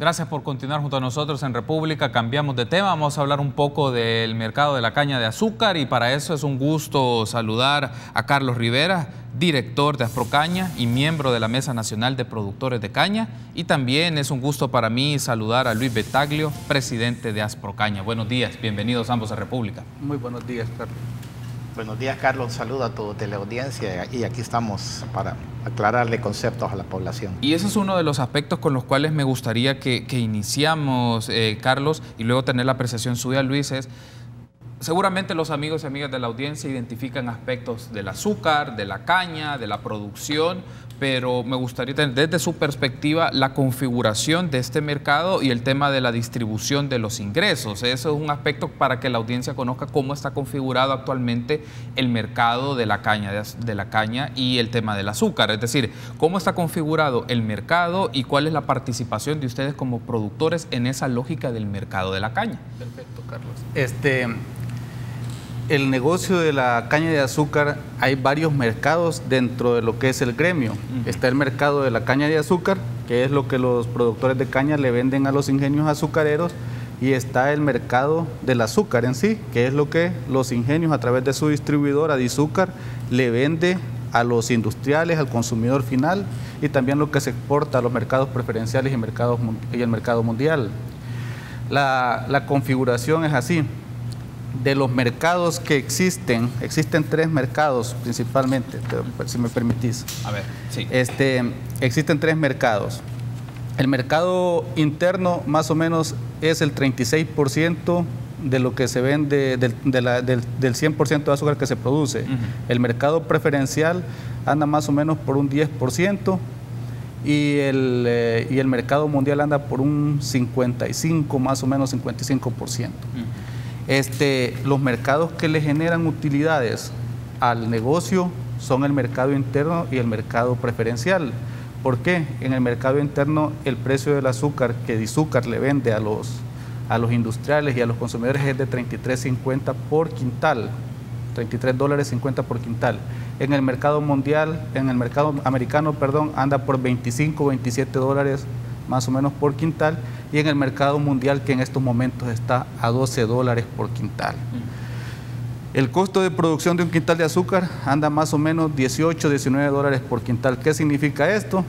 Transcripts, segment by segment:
Gracias por continuar junto a nosotros en República. Cambiamos de tema, vamos a hablar un poco del mercado de la caña de azúcar y para eso es un gusto saludar a Carlos Rivera, director de Asprocaña y miembro de la Mesa Nacional de Productores de Caña. Y también es un gusto para mí saludar a Luis Betaglio, presidente de Asprocaña. Buenos días, bienvenidos ambos a República. Muy buenos días, Carlos. Buenos días, Carlos. Un saludo a tu teleaudiencia y aquí estamos para aclararle conceptos a la población. Y ese es uno de los aspectos con los cuales me gustaría que iniciamos, Carlos, y luego tener la apreciación suya, Luis, es seguramente los amigos y amigas de la audiencia identifican aspectos del azúcar, de la caña, de la producción, pero me gustaría tener desde su perspectiva la configuración de este mercado y el tema de la distribución de los ingresos. Eso es un aspecto para que la audiencia conozca cómo está configurado actualmente el mercado de la caña y el tema del azúcar. Es decir, cómo está configurado el mercado y cuál es la participación de ustedes como productores en esa lógica del mercado de la caña. Perfecto, Carlos. El negocio de la caña de azúcar, hay varios mercados dentro de lo que es el gremio. Está el mercado de la caña de azúcar, que es lo que los productores de caña le venden a los ingenios azucareros, y está el mercado del azúcar en sí, que es lo que los ingenios a través de su distribuidora Dizúcar le vende a los industriales, al consumidor final, y también lo que se exporta a los mercados preferenciales y el mercado mundial. La configuración es así. De los mercados que existen tres mercados principalmente, si me permitís. A ver, sí. Existen tres mercados. El mercado interno más o menos es el 36% de lo que se vende, del 100% de azúcar que se produce. El mercado preferencial anda más o menos por un 10%. Y el mercado mundial anda por un 55, más o menos 55%. Los mercados que le generan utilidades al negocio son el mercado interno y el mercado preferencial. ¿Por qué? En el mercado interno el precio del azúcar que Dizúcar le vende a los industriales y a los consumidores es de $33.50 por quintal, $33.50 por quintal. En el mercado mundial, en el mercado americano, perdón, anda por $25, $27 más o menos por quintal, y en el mercado mundial que en estos momentos está a $12 por quintal. El costo de producción de un quintal de azúcar anda más o menos $18, $19 por quintal. ¿Qué significa esto?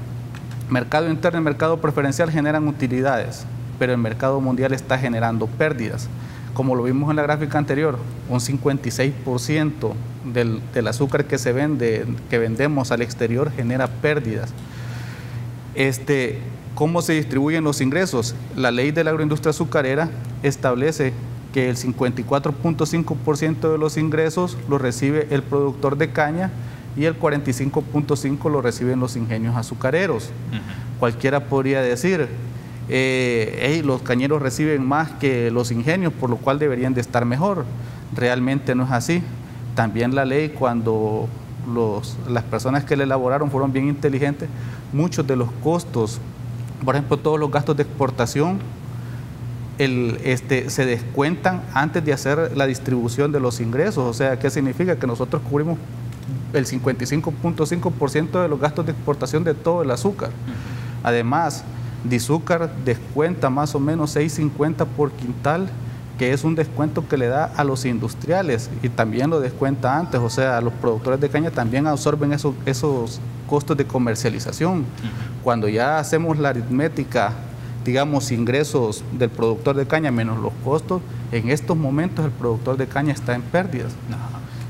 Mercado interno y mercado preferencial generan utilidades, pero el mercado mundial está generando pérdidas. Como lo vimos en la gráfica anterior, un 56% del azúcar que vendemos al exterior genera pérdidas. ¿Cómo se distribuyen los ingresos? La ley de la agroindustria azucarera establece que el 54.5% de los ingresos lo recibe el productor de caña y el 45.5% lo reciben los ingenios azucareros. Cualquiera podría decir, los cañeros reciben más que los ingenios, por lo cual deberían de estar mejor. Realmente no es así. También la ley, cuando las personas que la elaboraron fueron bien inteligentes, muchos de los costos, por ejemplo, todos los gastos de exportación se descuentan antes de hacer la distribución de los ingresos. O sea, ¿qué significa? Que nosotros cubrimos el 55.5% de los gastos de exportación de todo el azúcar. Además, Dizúcar descuenta más o menos $6.50 por quintal, que es un descuento que le da a los industriales y también lo descuenta antes. O sea, los productores de caña también absorben esos costos de comercialización. Cuando ya hacemos la aritmética, digamos, ingresos del productor de caña menos los costos, en estos momentos el productor de caña está en pérdidas.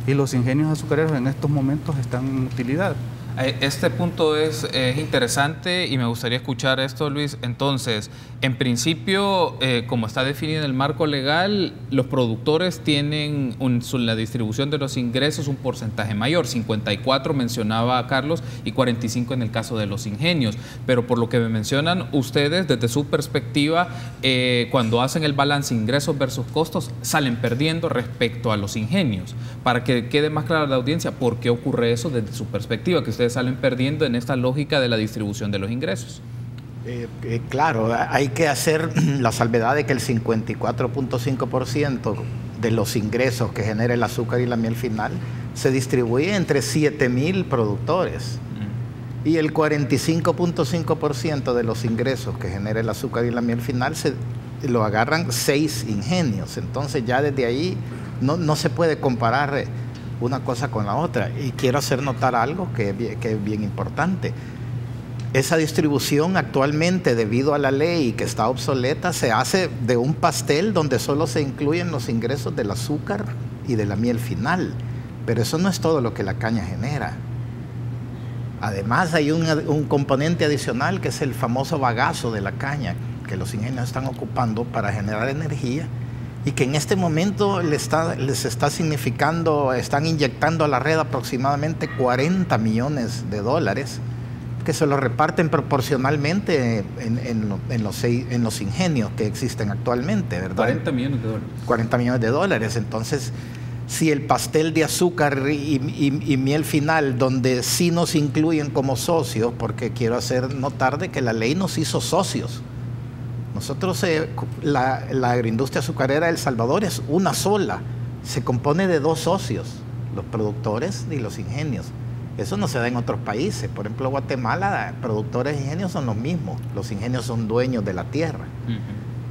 Y los ingenios azucareros en estos momentos están en utilidad. Este punto es interesante y me gustaría escuchar esto, Luis. Entonces, en principio, como está definido en el marco legal, los productores tienen la distribución de los ingresos un porcentaje mayor, 54 mencionaba Carlos y 45 en el caso de los ingenios. Pero por lo que me mencionan ustedes, desde su perspectiva, cuando hacen el balance ingresos versus costos, salen perdiendo respecto a los ingenios. Para que quede más clara la audiencia, ¿por qué ocurre eso desde su perspectiva? Que ustedes salen perdiendo en esta lógica de la distribución de los ingresos. Claro, hay que hacer la salvedad de que el 54.5% de los ingresos que genera el azúcar y la miel final se distribuye entre 7.000 productores. Y el 45.5% de los ingresos que genera el azúcar y la miel final lo agarran 6 ingenios. Entonces ya desde ahí no se puede comparar una cosa con la otra. Y quiero hacer notar algo que es bien importante. Esa distribución actualmente, debido a la ley que está obsoleta, se hace de un pastel donde solo se incluyen los ingresos del azúcar y de la miel final. Pero eso no es todo lo que la caña genera. Además hay un componente adicional que es el famoso bagazo de la caña, que los ingenios están ocupando para generar energía y que en este momento les está significando, están inyectando a la red aproximadamente 40 millones de dólares, que se lo reparten proporcionalmente en los ingenios que existen actualmente, ¿verdad? 40 millones de dólares. 40 millones de dólares. Entonces, si el pastel de azúcar y miel final, donde sí nos incluyen como socios, porque quiero hacer notar de que la ley nos hizo socios. Nosotros, la agroindustria azucarera de El Salvador es una sola, se compone de 2 socios, los productores y los ingenios. Eso no se da en otros países. Por ejemplo, Guatemala, productores e ingenios son los mismos. Los ingenios son dueños de la tierra.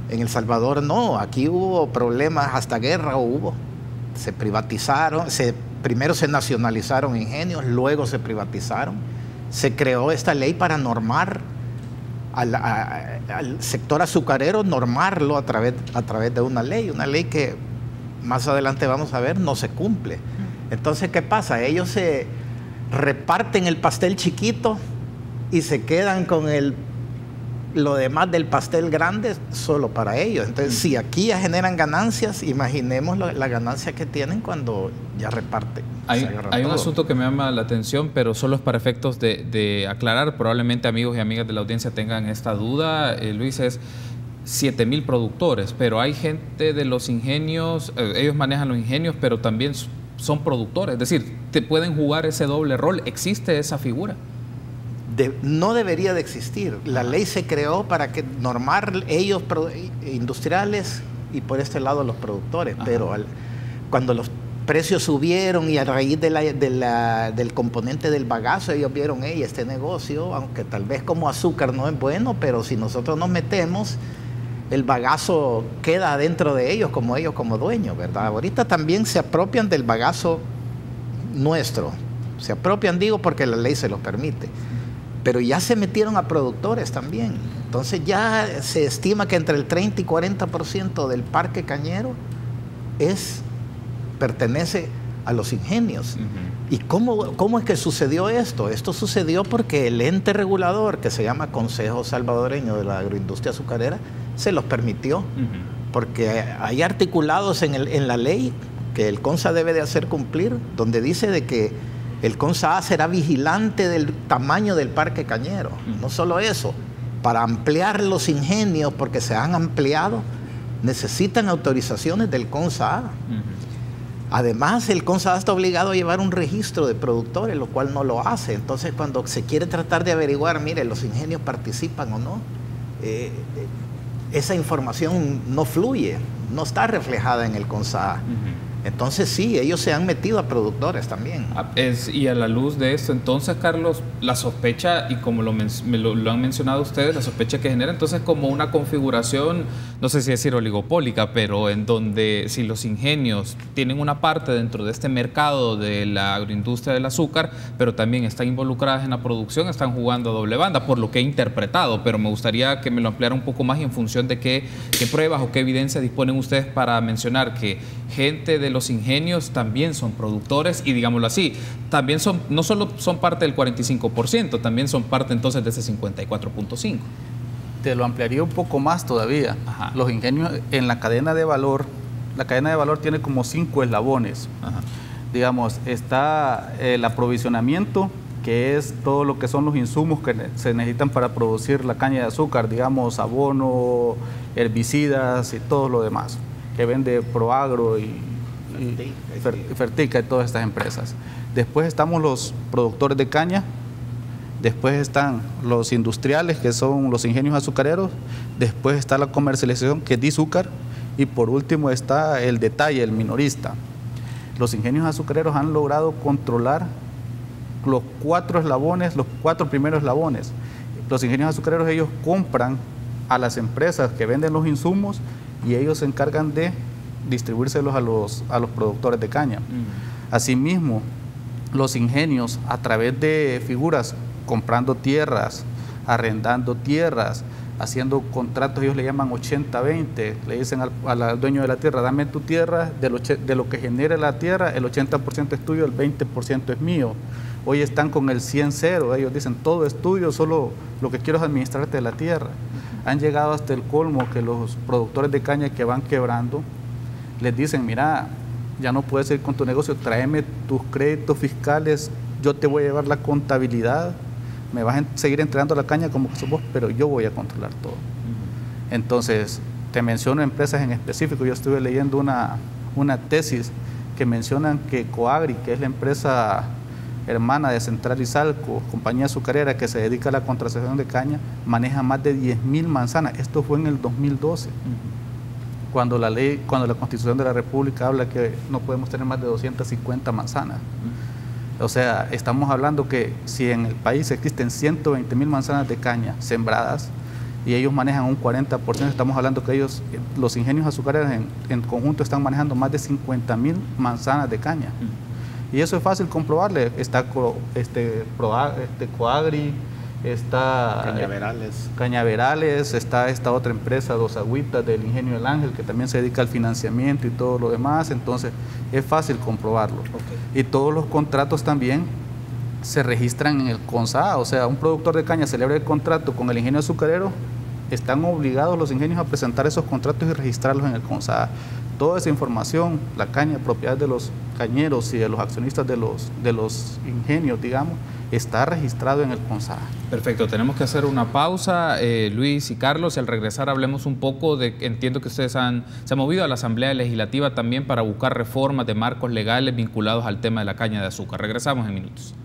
En El Salvador no. Aquí hubo problemas, hasta guerra hubo. Se privatizaron. Primero se nacionalizaron ingenios, luego se privatizaron. Se creó esta ley para normar al sector azucarero, normarlo a través de una ley que más adelante vamos a ver no se cumple. Entonces, ¿qué pasa? Ellos se reparten el pastel chiquito y se quedan con lo demás del pastel grande solo para ellos. Entonces, si aquí ya generan ganancias, imaginemos la ganancia que tienen cuando ya reparten. Hay un asunto que me llama la atención, pero solo es para efectos de aclarar. Probablemente amigos y amigas de la audiencia tengan esta duda. Luis, es 7,000 productores, pero hay gente de los ingenios, ellos manejan los ingenios, pero también son productores, es decir, te pueden jugar ese doble rol. ¿Existe esa figura? No debería de existir. La ley se creó para que normar ellos industriales y por este lado los productores. Ajá. Pero cuando los precios subieron y a raíz del componente del bagazo, ellos vieron, este negocio, aunque tal vez como azúcar no es bueno, pero si nosotros nos metemos, el bagazo queda dentro de ellos como dueños, ¿verdad? Ahorita también se apropian del bagazo nuestro. Se apropian, digo, porque la ley se los permite. Pero ya se metieron a productores también. Entonces ya se estima que entre el 30 y 40% del parque cañero pertenece a los ingenios. ¿Y cómo es que sucedió esto? Esto sucedió porque el ente regulador, que se llama Consejo Salvadoreño de la Agroindustria Azucarera, se los permitió, porque hay articulados en la ley que el CONSA debe de hacer cumplir, donde dice de que el CONSA será vigilante del tamaño del parque cañero. No solo eso, para ampliar los ingenios, porque se han ampliado, necesitan autorizaciones del CONSA. Además, el CONSA está obligado a llevar un registro de productores, lo cual no lo hace. Entonces, cuando se quiere tratar de averiguar, mire, los ingenios participan o no, esa información no fluye, no está reflejada en el CONSA. Entonces sí, ellos se han metido a productores también. Y a la luz de esto, entonces, Carlos, la sospecha, y como lo han mencionado ustedes, la sospecha que genera entonces como una configuración, no sé si decir oligopólica, pero en donde si los ingenios tienen una parte dentro de este mercado de la agroindustria del azúcar, pero también están involucradas en la producción, están jugando a doble banda, por lo que he interpretado, pero me gustaría que me lo ampliara un poco más y en función de qué pruebas o qué evidencia disponen ustedes para mencionar que gente de los ingenios también son productores y, digámoslo así, también no solo son parte del 45%, también son parte entonces de ese 54.5%. Te lo ampliaría un poco más todavía. Ajá. Los ingenios en la cadena de valor tiene como 5 eslabones. Ajá. Digamos, está el aprovisionamiento, que es todo lo que son los insumos que se necesitan para producir la caña de azúcar, digamos, abono, herbicidas y todo lo demás, que vende Proagro y Fertica y todas estas empresas. Después estamos los productores de caña, después están los industriales, que son los ingenios azucareros, después está la comercialización, que es Dizúcar, y por último está el detalle, el minorista. Los ingenios azucareros han logrado controlar los 4 eslabones, los 4 primeros eslabones. Los ingenios azucareros, ellos compran a las empresas que venden los insumos y ellos se encargan de distribuírselos a los productores de caña. Asimismo, los ingenios, a través de figuras, comprando tierras, arrendando tierras, haciendo contratos, ellos le llaman 80-20, le dicen al dueño de la tierra, dame tu tierra, de lo que genere la tierra, el 80% es tuyo, el 20% es mío. Hoy están con el 100-0, ellos dicen, todo es tuyo, solo lo que quiero es administrarte la tierra. Han llegado hasta el colmo que los productores de caña que van quebrando, les dicen, mira, ya no puedes ir con tu negocio, tráeme tus créditos fiscales, yo te voy a llevar la contabilidad, me vas a seguir entregando la caña como que sos vos, pero yo voy a controlar todo. Entonces, te menciono empresas en específico. Yo estuve leyendo una tesis que mencionan que Coagri, que es la empresa hermana de Central Izalco, compañía azucarera que se dedica a la contratación de caña, maneja más de 10.000 manzanas. Esto fue en el 2012, cuando la Constitución de la República habla que no podemos tener más de 250 manzanas. O sea, estamos hablando que si en el país existen 120.000 manzanas de caña sembradas y ellos manejan un 40%, estamos hablando que ellos, los ingenios azucareros en conjunto están manejando más de 50.000 manzanas de caña. Y eso es fácil comprobarle. Está Coagri, está Cañaverales, está esta otra empresa, Dos Agüitas, del Ingenio del Ángel, que también se dedica al financiamiento y todo lo demás. Entonces es fácil comprobarlo. Y todos los contratos también se registran en el CONSA. O sea, un productor de caña celebra el contrato con el ingenio azucarero, están obligados los ingenios a presentar esos contratos y registrarlos en el CONSA. Toda esa información, la caña, propiedad de los cañeros y de los accionistas de los ingenios, digamos, está registrado en el CONSA. Perfecto, tenemos que hacer una pausa, Luis y Carlos, y al regresar hablemos un poco de, entiendo que ustedes se han movido a la Asamblea Legislativa también para buscar reformas de marcos legales vinculados al tema de la caña de azúcar. Regresamos en minutos.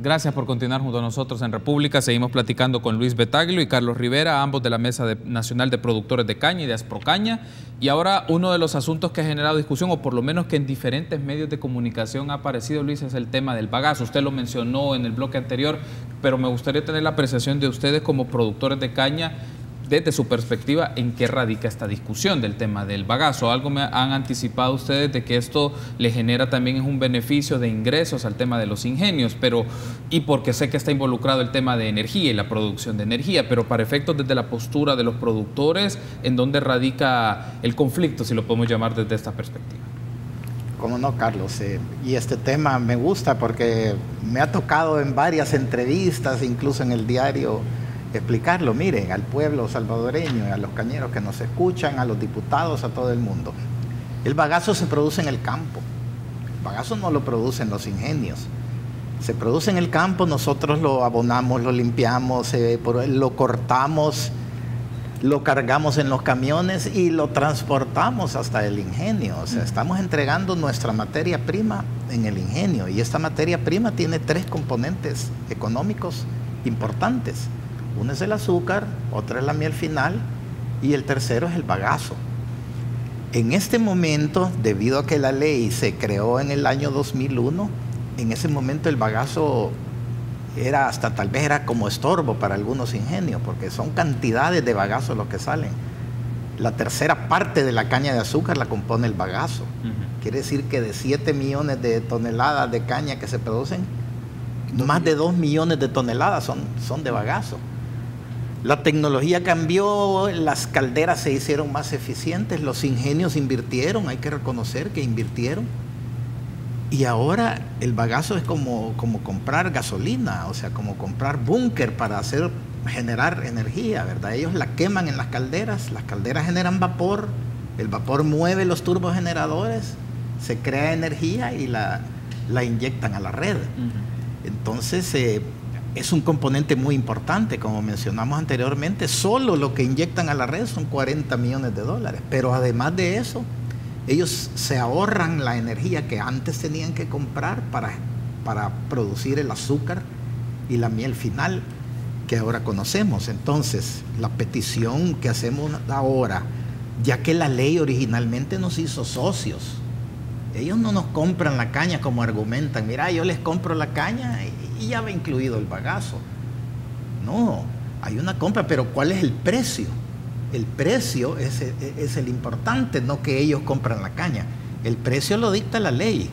Gracias por continuar junto a nosotros en República. Seguimos platicando con Luis Betaglio y Carlos Rivera, ambos de la Mesa Nacional de Productores de Caña y de Asprocaña. Y ahora uno de los asuntos que ha generado discusión, o por lo menos que en diferentes medios de comunicación ha aparecido, Luis, es el tema del bagazo. Usted lo mencionó en el bloque anterior, pero me gustaría tener la apreciación de ustedes como productores de caña, desde su perspectiva, ¿en qué radica esta discusión del tema del bagazo? Algo me han anticipado ustedes de que esto le genera también un beneficio de ingresos al tema de los ingenios, y porque sé que está involucrado el tema de energía y la producción de energía, pero para efectos desde la postura de los productores, ¿en dónde radica el conflicto, si lo podemos llamar desde esta perspectiva? Cómo no, Carlos, y este tema me gusta porque me ha tocado en varias entrevistas, incluso en el diario, explicarlo, miren, al pueblo salvadoreño, a los cañeros que nos escuchan, a los diputados, a todo el mundo. El bagazo se produce en el campo. El bagazo no lo producen los ingenios. Se produce en el campo, nosotros lo abonamos, lo limpiamos, lo cortamos, lo cargamos en los camiones y lo transportamos hasta el ingenio. O sea, estamos entregando nuestra materia prima en el ingenio. Y esta materia prima tiene 3 componentes económicos importantes. Uno es el azúcar, otro es la miel final y el tercero es el bagazo. En este momento, debido a que la ley se creó en el año 2001, en ese momento el bagazo tal vez era como estorbo para algunos ingenios, porque son cantidades de bagazo los que salen. La tercera parte de la caña de azúcar la compone el bagazo. Quiere decir que de 7 millones de toneladas de caña que se producen, más de 2 millones de toneladas son de bagazo. La tecnología cambió, las calderas se hicieron más eficientes, los ingenios invirtieron, hay que reconocer que invirtieron. Y ahora el bagazo es como comprar gasolina, o sea, como comprar búnker para generar energía, ¿verdad? Ellos la queman en las calderas generan vapor, el vapor mueve los turbogeneradores, se crea energía y la inyectan a la red. Entonces, es un componente muy importante, como mencionamos anteriormente. Solo lo que inyectan a la red son 40 millones de dólares. Pero además de eso, ellos se ahorran la energía que antes tenían que comprar para producir el azúcar y la miel final que ahora conocemos. Entonces, la petición que hacemos ahora, ya que la ley originalmente nos hizo socios, ellos no nos compran la caña como argumentan, mira, yo les compro la caña y ya va incluido el bagazo. No, hay una compra, pero ¿cuál es el precio? El precio es el importante, no que ellos compran la caña. El precio lo dicta la ley.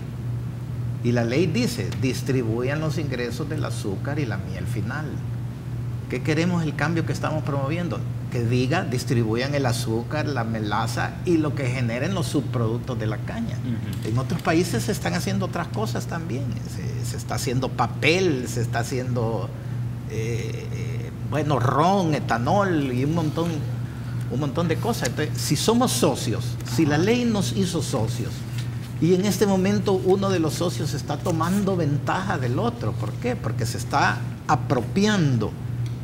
Y la ley dice, distribuyan los ingresos del azúcar y la miel final. ¿Qué queremos el cambio que estamos promoviendo? Que diga, distribuyan el azúcar, la melaza y lo que generen los subproductos de la caña. En otros países se están haciendo otras cosas también. Se está haciendo papel, se está haciendo, ron, etanol y un montón de cosas. Entonces, si somos socios, si la ley nos hizo socios, y en este momento uno de los socios está tomando ventaja del otro. ¿Por qué? Porque se está apropiando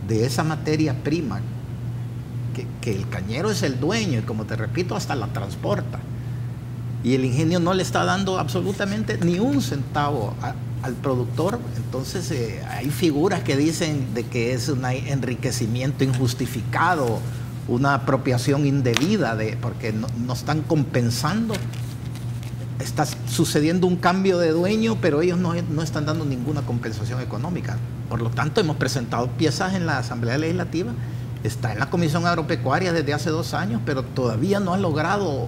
de esa materia prima que el cañero es el dueño y, como te repito, hasta la transporta. Y el ingenio no le está dando absolutamente ni un centavo al productor. Entonces hay figuras que dicen de que es un enriquecimiento injustificado, una apropiación indebida, porque no están compensando. Está sucediendo un cambio de dueño, pero ellos no están dando ninguna compensación económica. Por lo tanto, hemos presentado piezas en la Asamblea Legislativa, está en la Comisión Agropecuaria desde hace 2 años, pero todavía no ha logrado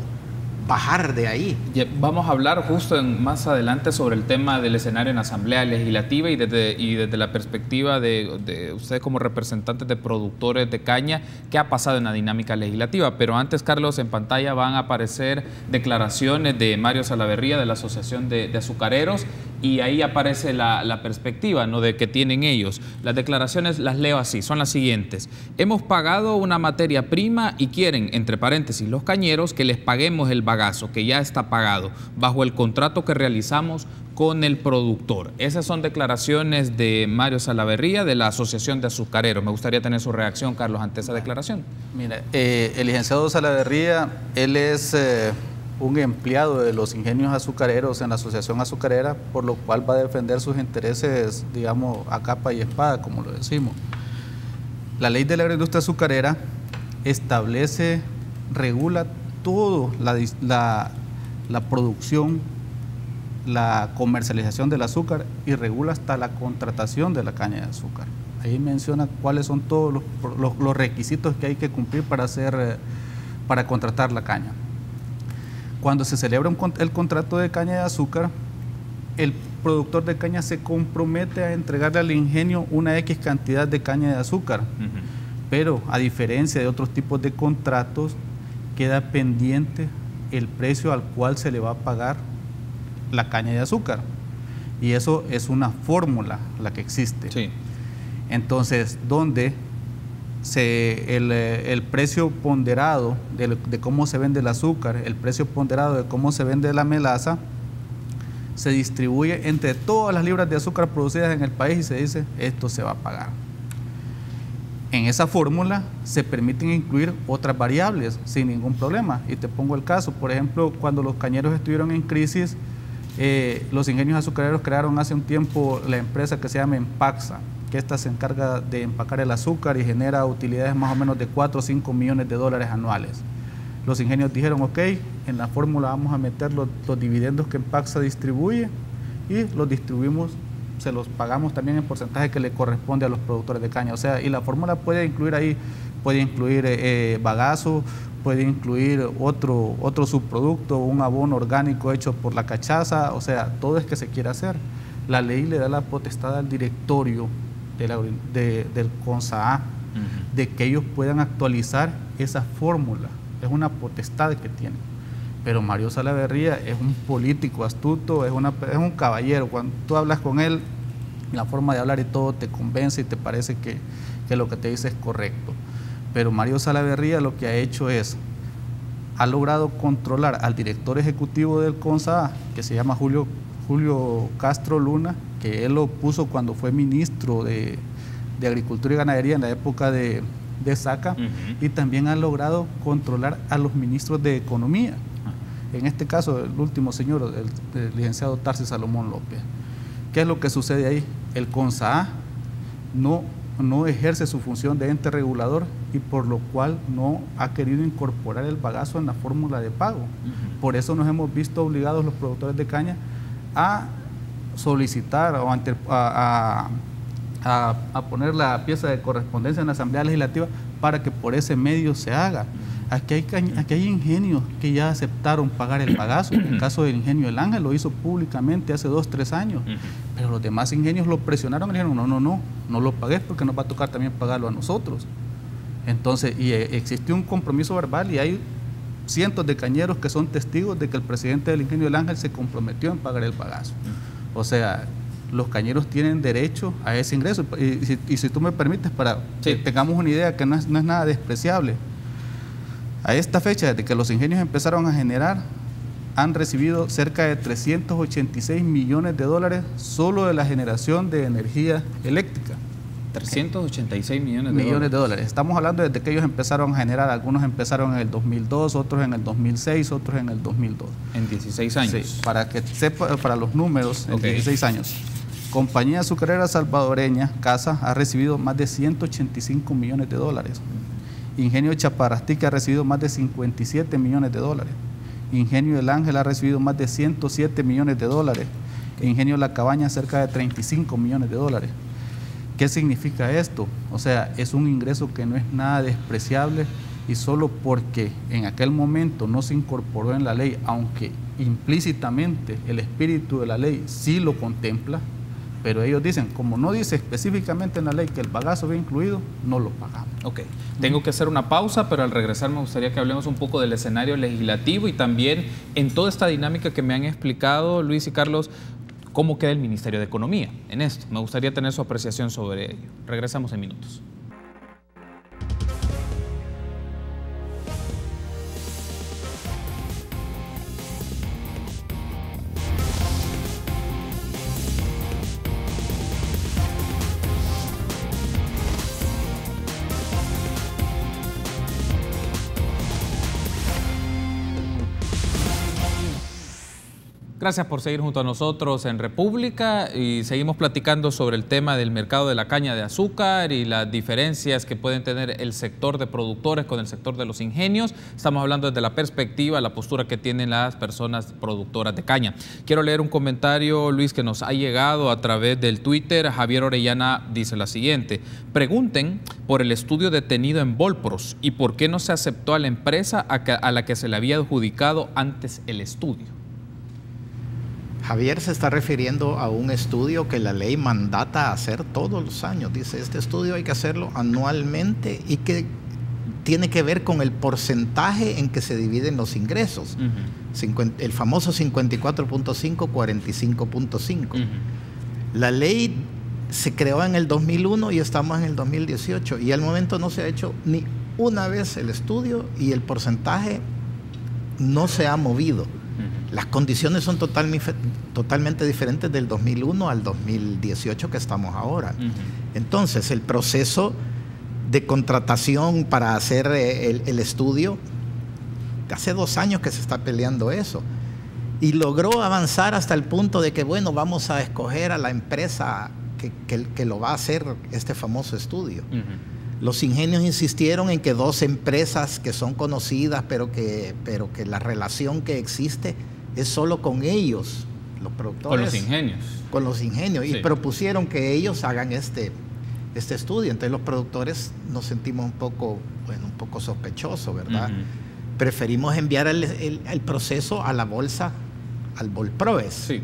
bajar de ahí. Vamos a hablar justo más adelante sobre el tema del escenario en la Asamblea Legislativa y desde la perspectiva de ustedes como representantes de productores de caña, qué ha pasado en la dinámica legislativa. Pero antes, Carlos, en pantalla van a aparecer declaraciones de Mario Salaverría de la Asociación de Azucareros, y ahí aparece la perspectiva, ¿no?, de que tienen ellos. Las declaraciones las leo así, son las siguientes: hemos pagado una materia prima y quieren, entre paréntesis, los cañeros, que les paguemos el bagazo, que ya está pagado, bajo el contrato que realizamos con el productor. Esas son declaraciones de Mario Salaverría de la Asociación de Azucareros. Me gustaría tener su reacción, Carlos, ante esa declaración. Mira, el licenciado Salaverría, él es un empleado de los ingenios azucareros en la Asociación Azucarera, por lo cual va a defender sus intereses, digamos, a capa y espada, como lo decimos. La ley de la agroindustria azucarera establece, regula todo, la producción, la comercialización del azúcar, y regula hasta la contratación de la caña de azúcar. Ahí menciona cuáles son todos los requisitos que hay que cumplir para contratar la caña. Cuando se celebra el contrato de caña de azúcar, el productor de caña se compromete a entregarle al ingenio una X cantidad de caña de azúcar. Pero a diferencia de otros tipos de contratos, queda pendiente el precio al cual se le va a pagar la caña de azúcar. Y eso es una fórmula la que existe. Sí. Entonces, donde el precio ponderado de cómo se vende el azúcar, el precio ponderado de cómo se vende la melaza, se distribuye entre todas las libras de azúcar producidas en el país y se dice, esto se va a pagar. En esa fórmula se permiten incluir otras variables sin ningún problema. Y te pongo el caso, por ejemplo, cuando los cañeros estuvieron en crisis, los ingenios azucareros crearon hace un tiempo la empresa que se llama Empaxa, que esta se encarga de empacar el azúcar y genera utilidades más o menos de 4 o 5 millones de dólares anuales. Los ingenios dijeron, ok, en la fórmula vamos a meter los dividendos que Empaxa distribuye y los distribuimos, se los pagamos también en porcentaje que le corresponde a los productores de caña. O sea, y la fórmula puede incluir ahí, puede incluir bagazo, puede incluir otro subproducto, un abono orgánico hecho por la cachaza, o sea, todo es que se quiera hacer. La ley le da la potestad al directorio del CONSAA de que ellos puedan actualizar esa fórmula. Es una potestad que tienen. Pero Mario Salaverría es un político astuto, es un caballero. Cuando tú hablas con él, la forma de hablar y todo te convence y te parece que lo que te dice es correcto. Pero Mario Salaverría lo que ha hecho ha logrado controlar al director ejecutivo del CONSAA, que se llama Julio Castro Luna, que él lo puso cuando fue ministro de de Agricultura y Ganadería en la época de Saca, y también ha logrado controlar a los ministros de Economía. En este caso, el último señor, el licenciado Tarsi Salomón López. ¿Qué es lo que sucede ahí? El CONSAA no ejerce su función de ente regulador y por lo cual no ha querido incorporar el bagazo en la fórmula de pago. Por eso nos hemos visto obligados los productores de caña a solicitar o a poner la pieza de correspondencia en la Asamblea Legislativa para que por ese medio se haga. Aquí hay ingenios que ya aceptaron pagar el bagazo. En el caso del ingenio El Ángel lo hizo públicamente hace 2 o 3 años, pero los demás ingenios lo presionaron y dijeron no lo pagues porque nos va a tocar también pagarlo a nosotros. Entonces, existe un compromiso verbal y hay cientos de cañeros que son testigos de que el presidente del ingenio El Ángel se comprometió en pagar el bagazo. O sea, los cañeros tienen derecho a ese ingreso. Y si tú me permites, para que tengamos una idea que no es nada despreciable, a esta fecha, desde que los ingenios empezaron a generar, han recibido cerca de 386 millones de dólares solo de la generación de energía eléctrica. 386 millones de dólares. Estamos hablando desde que ellos empezaron a generar. Algunos empezaron en el 2002, otros en el 2006, otros en el 2002. En 16 años. Sí, para que sepa, para los números, en 16 años. Compañía Azucarera Salvadoreña, CASA, ha recibido más de 185 millones de dólares. Ingenio Chaparrastique ha recibido más de 57 millones de dólares. Ingenio El Ángel ha recibido más de 107 millones de dólares. Ingenio La Cabaña cerca de 35 millones de dólares. ¿Qué significa esto? O sea, es un ingreso que no es nada despreciable y solo porque en aquel momento no se incorporó en la ley, aunque implícitamente el espíritu de la ley sí lo contempla, pero ellos dicen, como no dice específicamente en la ley que el bagazo va incluido, no lo pagamos. Ok, tengo que hacer una pausa, pero al regresar me gustaría que hablemos un poco del escenario legislativo y también en toda esta dinámica que me han explicado Luis y Carlos, cómo queda el Ministerio de Economía en esto. Me gustaría tener su apreciación sobre ello. Regresamos en minutos. Gracias por seguir junto a nosotros en República y seguimos platicando sobre el tema del mercado de la caña de azúcar y las diferencias que pueden tener el sector de productores con el sector de los ingenios. Estamos hablando desde la perspectiva, la postura que tienen las personas productoras de caña. Quiero leer un comentario, Luis, que nos ha llegado a través del Twitter. Javier Orellana dice la siguiente: pregunten por el estudio detenido en Volpros y por qué no se aceptó a la empresa a la que se le había adjudicado antes el estudio. Javier se está refiriendo a un estudio que la ley mandata hacer todos los años. Dice, este estudio hay que hacerlo anualmente y que tiene que ver con el porcentaje en que se dividen los ingresos. El famoso 54.5, 45.5. La ley se creó en el 2001 y estamos en el 2018 y al momento no se ha hecho ni una vez el estudio y el porcentaje no se ha movido. Las condiciones son totalmente diferentes del 2001 al 2018 que estamos ahora. Entonces, el proceso de contratación para hacer el estudio, hace 2 años que se está peleando eso, y logró avanzar hasta el punto de que, bueno, vamos a escoger a la empresa que lo va a hacer este famoso estudio. Los ingenios insistieron en que 2 empresas que son conocidas, pero que la relación que existe es solo con ellos, los productores. Con los ingenios. Con los ingenios. Sí. Y propusieron que ellos hagan este estudio. Entonces los productores nos sentimos un poco sospechosos, ¿verdad? Preferimos enviar el proceso a la bolsa, al Volproes. Sí.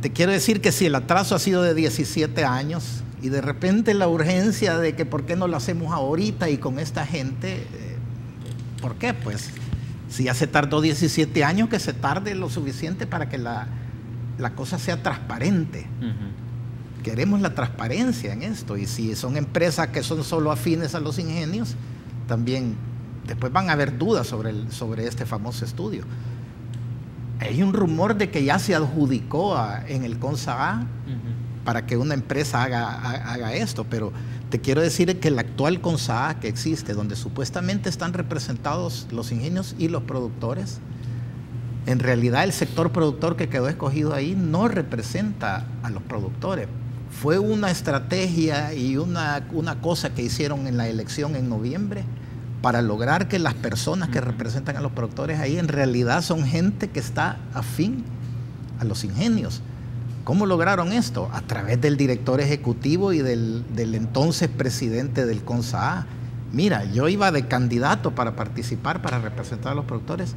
Te quiero decir que si el atraso ha sido de 17 años y de repente la urgencia de que por qué no lo hacemos ahorita y con esta gente, ¿por qué? Pues si ya se tardó 17 años, que se tarde lo suficiente para que la cosa sea transparente. Queremos la transparencia en esto, y si son empresas que son solo afines a los ingenios, también después van a haber dudas sobre este famoso estudio. Hay un rumor de que ya se adjudicó en el CONSAA para que una empresa haga esto, pero te quiero decir que el actual CONSAA que existe, donde supuestamente están representados los ingenios y los productores, en realidad el sector productor que quedó escogido ahí no representa a los productores. Fue una estrategia y una cosa que hicieron en la elección en noviembre para lograr que las personas que representan a los productores ahí en realidad son gente que está afín a los ingenios. ¿Cómo lograron esto? A través del director ejecutivo y del entonces presidente del CONSAA. Mira, yo iba de candidato para participar, para representar a los productores.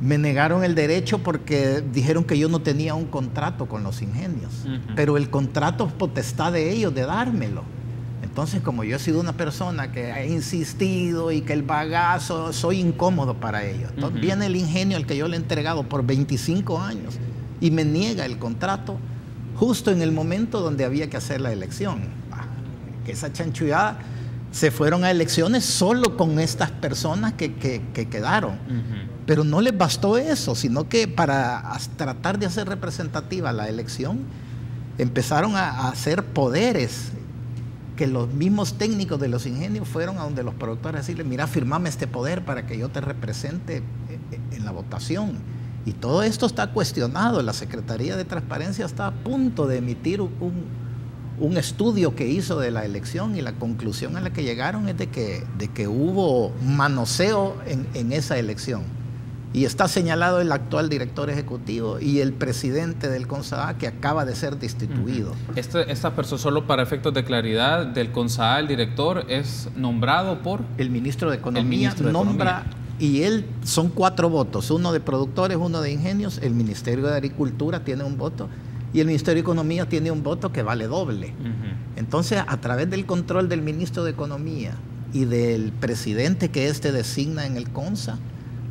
Me negaron el derecho porque dijeron que yo no tenía un contrato con los ingenios, pero el contrato es potestad de ellos de dármelo. Entonces, como yo he sido una persona que ha insistido y que el bagazo, soy incómodo para ellos. Entonces, viene el ingenio al que yo le he entregado por 25 años y me niega el contrato justo en el momento donde había que hacer la elección. Que esa chanchullada, se fueron a elecciones solo con estas personas que quedaron. Pero no les bastó eso, sino que para tratar de hacer representativa la elección, empezaron a hacer poderes que los mismos técnicos de los ingenios fueron a donde los productores a decirle, mira, firmame este poder para que yo te represente en la votación. Y todo esto está cuestionado. La Secretaría de Transparencia está a punto de emitir un estudio que hizo de la elección, y la conclusión a la que llegaron es de que hubo manoseo en esa elección. Y está señalado el actual director ejecutivo y el presidente del CONSAA, que acaba de ser destituido. Esta persona, solo para efectos de claridad, del CONSAA, el director es nombrado por... El ministro de Economía nombra, y él, son 4 votos, uno de productores, uno de ingenios, el Ministerio de Agricultura tiene un voto, y el Ministerio de Economía tiene un voto que vale doble. Entonces, a través del control del ministro de Economía y del presidente que designa en el CONSA,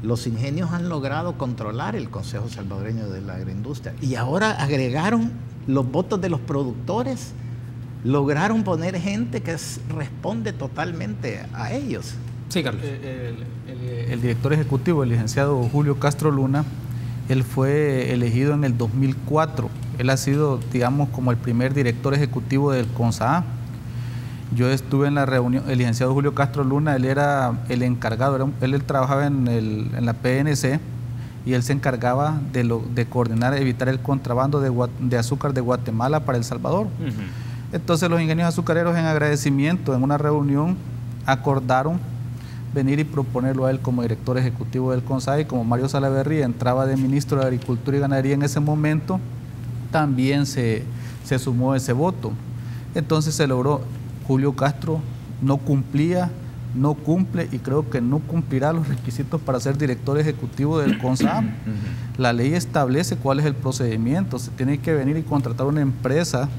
los ingenios han logrado controlar el Consejo Salvadoreño de la Agroindustria. Y ahora agregaron los votos de los productores, lograron poner gente que responde totalmente a ellos. Sí, Carlos. El director ejecutivo, el licenciado Julio Castro Luna, él fue elegido en el 2004. Él ha sido, digamos, como el primer director ejecutivo del CONSAA. Yo estuve en la reunión, el licenciado Julio Castro Luna, él era el encargado, él trabajaba en la PNC, y él se encargaba de coordinar, evitar el contrabando de azúcar de Guatemala para El Salvador. Entonces los ingenios azucareros, en agradecimiento, en una reunión, acordaron venir y proponerlo a él como director ejecutivo del CONSAA, y como Mario Salaverry entraba de ministro de Agricultura y Ganadería en ese momento, también se sumó ese voto. Entonces se logró. Julio Castro no cumple y creo que no cumplirá los requisitos para ser director ejecutivo del CONSAA. La ley establece cuál es el procedimiento. Se tiene que venir y contratar una empresa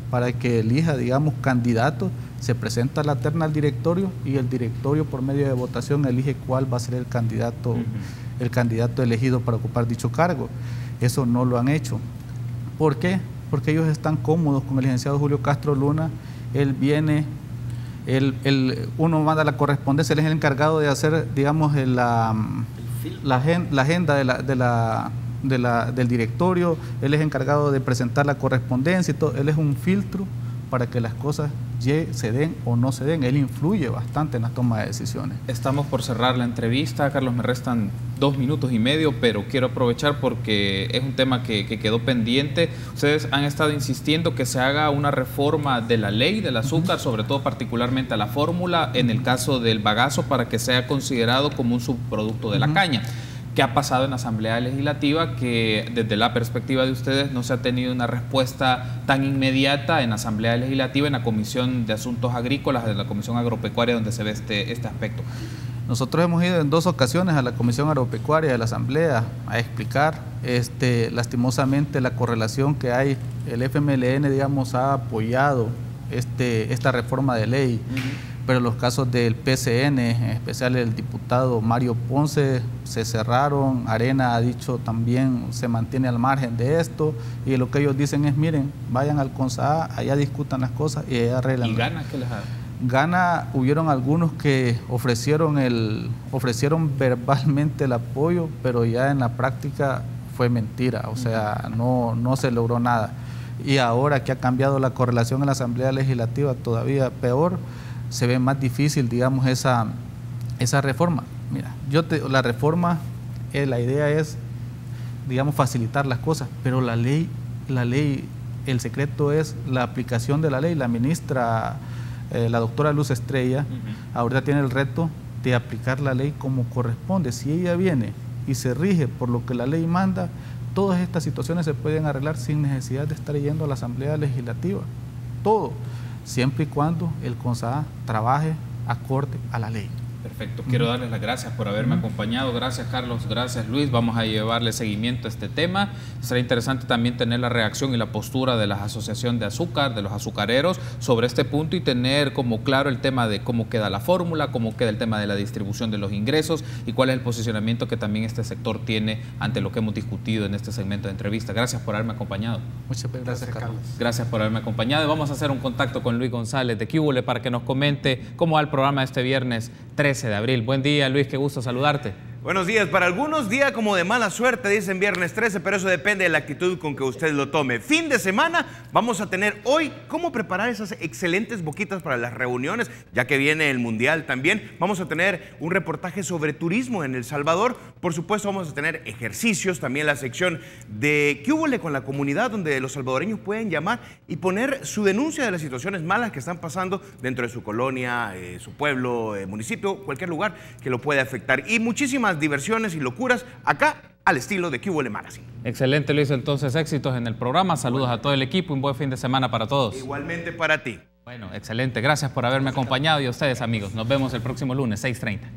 para que elija, digamos, candidatos. Se presenta la terna al directorio, y el directorio, por medio de votación, elige cuál va a ser el candidato elegido para ocupar dicho cargo. Eso no lo han hecho. ¿Por qué? Porque ellos están cómodos con el licenciado Julio Castro Luna. Él viene, uno manda la correspondencia, él es el encargado de hacer, digamos, la agenda del directorio, él es encargado de presentar la correspondencia y todo. Él es un filtro para que las cosas se den o no se den. Él influye bastante en la toma de decisiones. Estamos por cerrar la entrevista, Carlos, me restan 2 minutos y medio, pero quiero aprovechar porque es un tema que quedó pendiente. Ustedes han estado insistiendo que se haga una reforma de la ley del azúcar, sobre todo particularmente a la fórmula, en el caso del bagazo, para que sea considerado como un subproducto de la caña. ¿Qué ha pasado en la Asamblea Legislativa? Que desde la perspectiva de ustedes no se ha tenido una respuesta tan inmediata en la Asamblea Legislativa, en la Comisión de Asuntos Agrícolas, de la Comisión Agropecuaria, donde se ve este aspecto. Nosotros hemos ido en 2 ocasiones a la Comisión Agropecuaria de la Asamblea a explicar lastimosamente la correlación que hay. El FMLN, digamos, ha apoyado esta reforma de ley. Pero los casos del PCN, en especial el diputado Mario Ponce, se cerraron. Arena ha dicho también, se mantiene al margen de esto, y lo que ellos dicen es, miren, vayan al CONSAA, allá discutan las cosas y allá arreglan. ¿Y Gana qué les ha dado? Gana, hubieron algunos que ofrecieron verbalmente el apoyo, pero ya en la práctica fue mentira, o sea, no se logró nada. y ahora que ha cambiado la correlación en la Asamblea Legislativa todavía peor, se ve más difícil, digamos, esa reforma. Mira, la reforma, la idea es, digamos, facilitar las cosas, pero la ley, el secreto es la aplicación de la ley. La ministra, la doctora Luz Estrella, ahorita tiene el reto de aplicar la ley como corresponde. Si ella viene y se rige por lo que la ley manda, todas estas situaciones se pueden arreglar sin necesidad de estar yendo a la Asamblea Legislativa. Todo, siempre y cuando el CONSAA trabaje acorde a la ley. Perfecto, quiero darles las gracias por haberme acompañado. Gracias, Carlos, gracias, Luis. Vamos a llevarle seguimiento a este tema. Será interesante también tener la reacción y la postura de la Asociación de Azúcar, de los azucareros, sobre este punto y tener como claro el tema de cómo queda la fórmula, cómo queda el tema de la distribución de los ingresos y cuál es el posicionamiento que también este sector tiene ante lo que hemos discutido en este segmento de entrevista. Gracias por haberme acompañado. Muchas gracias, Carlos. Gracias por haberme acompañado. Y vamos a hacer un contacto con Luis González de QVL para que nos comente cómo va el programa este viernes 13 de abril. Buen día, Luis, qué gusto saludarte. Buenos días. Para algunos, día como de mala suerte, dicen viernes 13, pero eso depende de la actitud con que usted lo tome. Fin de semana, vamos a tener hoy cómo preparar esas excelentes boquitas para las reuniones, ya que viene el Mundial también. Vamos a tener un reportaje sobre turismo en El Salvador. Por supuesto, vamos a tener ejercicios, también la sección de ¿qué hubo con la comunidad?, donde los salvadoreños pueden llamar y poner su denuncia de las situaciones malas que están pasando dentro de su colonia, su pueblo, municipio, cualquier lugar que lo pueda afectar. Y muchísimas diversiones y locuras acá al estilo de QVL Magazine. Excelente, Luis. Entonces, éxitos en el programa. Saludos a todo el equipo. Un buen fin de semana para todos. Igualmente para ti. Bueno, excelente. Gracias por haberme acompañado y a ustedes, amigos. Nos vemos el próximo lunes, 6:30.